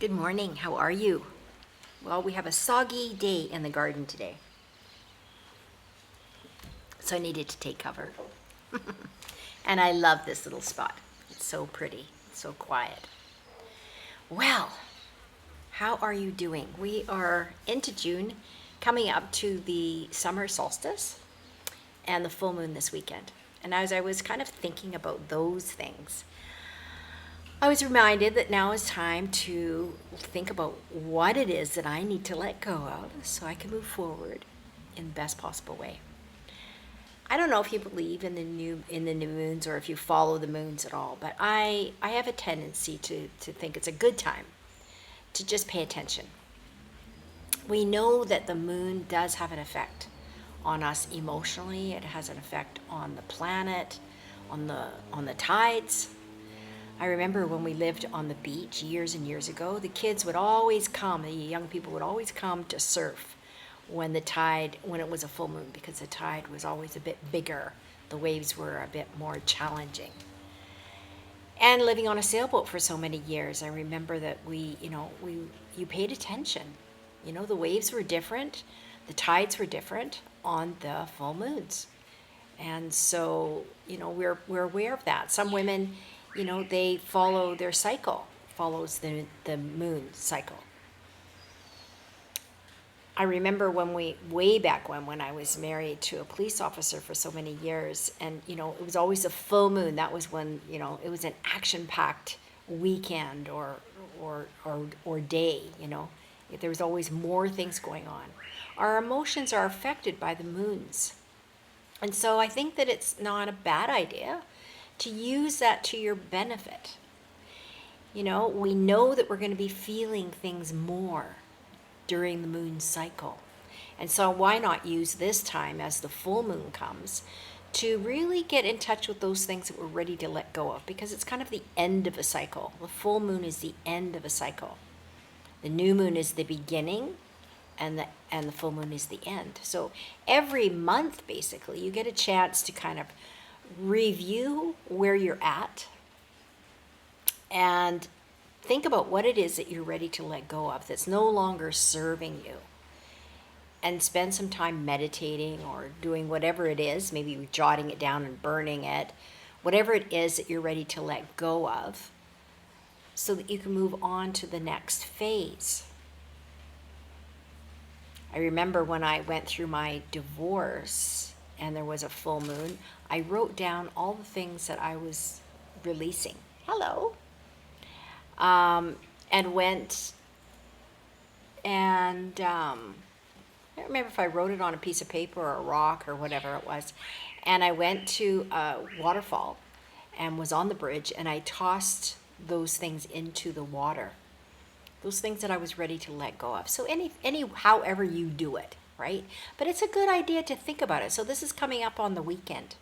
Good morning. How are you? Well, we have a soggy day in the garden today, so I needed to take cover. And I love this little spot. It's so pretty, so quiet. Well, how are you doing? We are into June, coming up to the summer solstice and the full moon this weekend. And as I was kind of thinking about those things, I was reminded that now is time to think about what it is that I need to let go of so I can move forward in the best possible way. I don't know if you believe in the new moons or if you follow the moons at all, but I have a tendency to think it's a good time to just pay attention. We know that the moon does have an effect on us emotionally. It has an effect on the planet, on the tides. I remember when we lived on the beach years and years ago, the kids would always come, the young people would always come to surf when it was a full moon, because the tide was always a bit bigger. The waves were a bit more challenging. And living on a sailboat for so many years, I remember that you paid attention. The waves were different, the tides were different on the full moons. And so, we're aware of that. Some women, they follow their cycle, follows the moon cycle. I remember way back when I was married to a police officer for so many years, and, it was always a full moon. That was when, it was an action-packed weekend or day, There was always more things going on. Our emotions are affected by the moons. And so I think that it's not a bad idea to use that to your benefit. We know that we're going to be feeling things more during the moon cycle. And so why not use this time as the full moon comes to really get in touch with those things that we're ready to let go of, because it's kind of the end of a cycle. The full moon is the end of a cycle. The new moon is the beginning, and the full moon is the end. So every month, basically, you get a chance to kind of review where you're at and think about what it is that you're ready to let go of that's no longer serving you. And spend some time meditating or doing whatever it is, maybe jotting it down and burning it, whatever it is that you're ready to let go of, so that you can move on to the next phase. I remember when I went through my divorce and there was a full moon, I wrote down all the things that I was releasing. Hello. And went and I don't remember if I wrote it on a piece of paper or a rock or whatever it was. And I went to a waterfall and was on the bridge, and I tossed those things into the water. Those things that I was ready to let go of. So however you do it, right? But it's a good idea to think about it. So this is coming up on the weekend.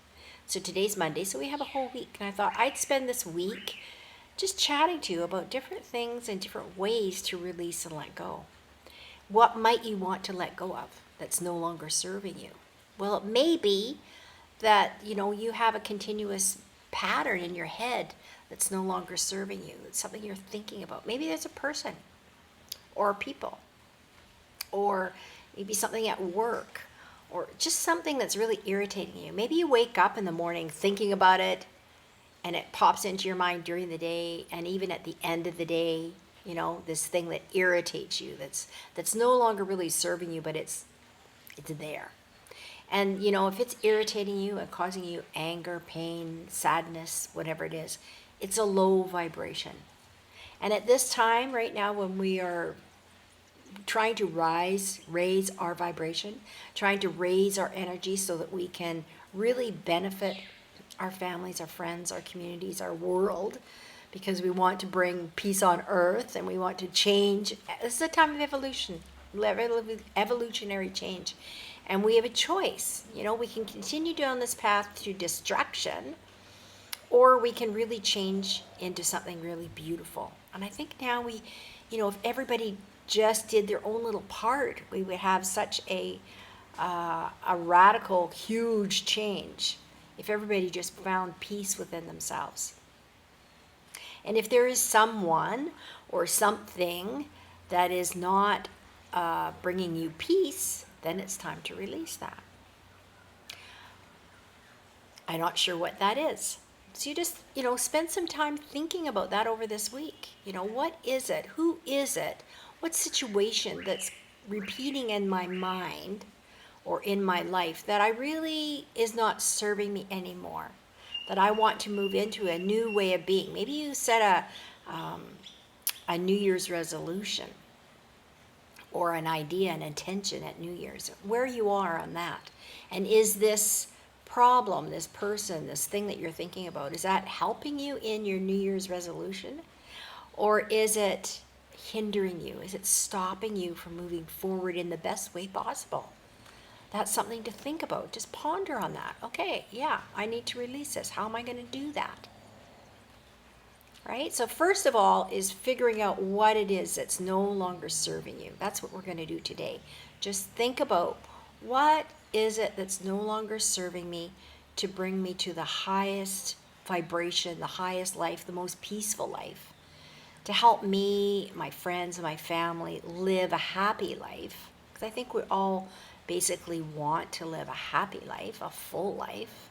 So today's Monday, so we have a whole week. And I thought I'd spend this week just chatting to you about different things and different ways to release and let go. What might you want to let go of that's no longer serving you? Well, it may be that, you have a continuous pattern in your head that's no longer serving you. It's something you're thinking about. Maybe there's a person or people, or maybe something at work, or just something that's really irritating you. Maybe you wake up in the morning thinking about it, and it pops into your mind during the day, and even at the end of the day, this thing that irritates you, that's no longer really serving you, but it's there. And, if it's irritating you and causing you anger, pain, sadness, whatever it is, it's a low vibration. And at this time right now, when we are trying to raise our vibration, trying to raise our energy so that we can really benefit our families, our friends, our communities, our world, because we want to bring peace on earth and we want to change. This is a time of evolutionary change. And we have a choice. We can continue down this path to distraction, or we can really change into something really beautiful. And I think now if everybody just did their own little part, we would have such a radical, huge change if everybody just found peace within themselves. And if there is someone or something that is not bringing you peace, then it's time to release that. I'm not sure what that is. So you just, spend some time thinking about that over this week. What is it? Who is it? What situation that's repeating in my mind or in my life that I really is not serving me anymore? That I want to move into a new way of being. Maybe you set a New Year's resolution or an idea, an intention at New Year's, where you are on that. And is this problem, this person, this thing that you're thinking about, is that helping you in your New Year's resolution? Or is it hindering you? Is it stopping you from moving forward in the best way possible? That's something to think about. Just ponder on that. Okay, yeah, I need to release this. How am I going to do that? Right? So first of all is figuring out what it is that's no longer serving you. That's what we're going to do today. Just think about what is it that's no longer serving me to bring me to the highest vibration, the highest life, the most peaceful life, to help me, my friends, and my family live a happy life. Because I think we all basically want to live a happy life, a full life.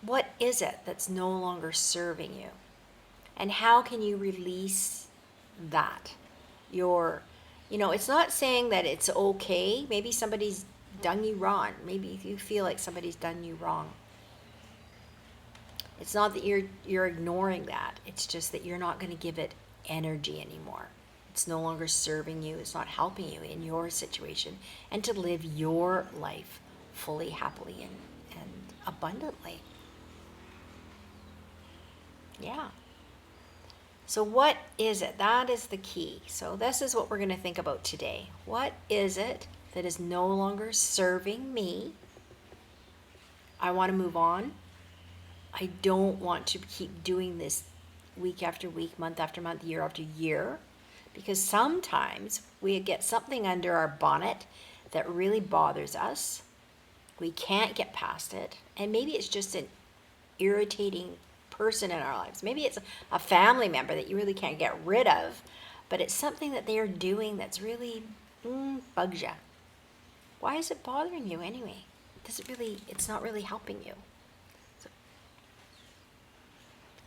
What is it that's no longer serving you? And how can you release that? It's not saying that it's okay. Maybe somebody's done you wrong. Maybe you feel like somebody's done you wrong. It's not that you're ignoring that. It's just that you're not going to give it energy anymore. It's no longer serving you. It's not helping you in your situation and to live your life fully, happily, and abundantly. Yeah. So what is it? That is the key. So this is what we're going to think about today. What is it that is no longer serving me? I want to move on. I don't want to keep doing this week after week, month after month, year after year, because sometimes we get something under our bonnet that really bothers us. We can't get past it. And maybe it's just an irritating person in our lives. Maybe it's a family member that you really can't get rid of, but it's something that they are doing that's really bugs you. Why is it bothering you anyway? It's not really helping you.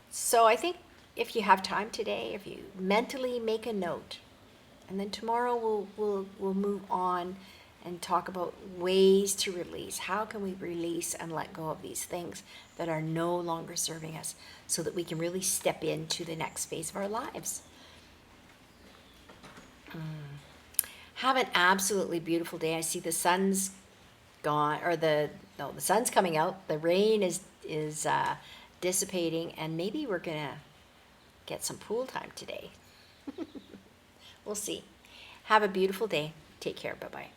So I think if you have time today, if you mentally make a note, and then tomorrow we'll move on and talk about ways to release. How can we release and let go of these things that are no longer serving us so that we can really step into the next phase of our lives? Have an absolutely beautiful day. I see the sun's gone, or the sun's coming out. The rain is dissipating, and maybe we're gonna get some pool time today. We'll see. Have a beautiful day. Take care. Bye-bye.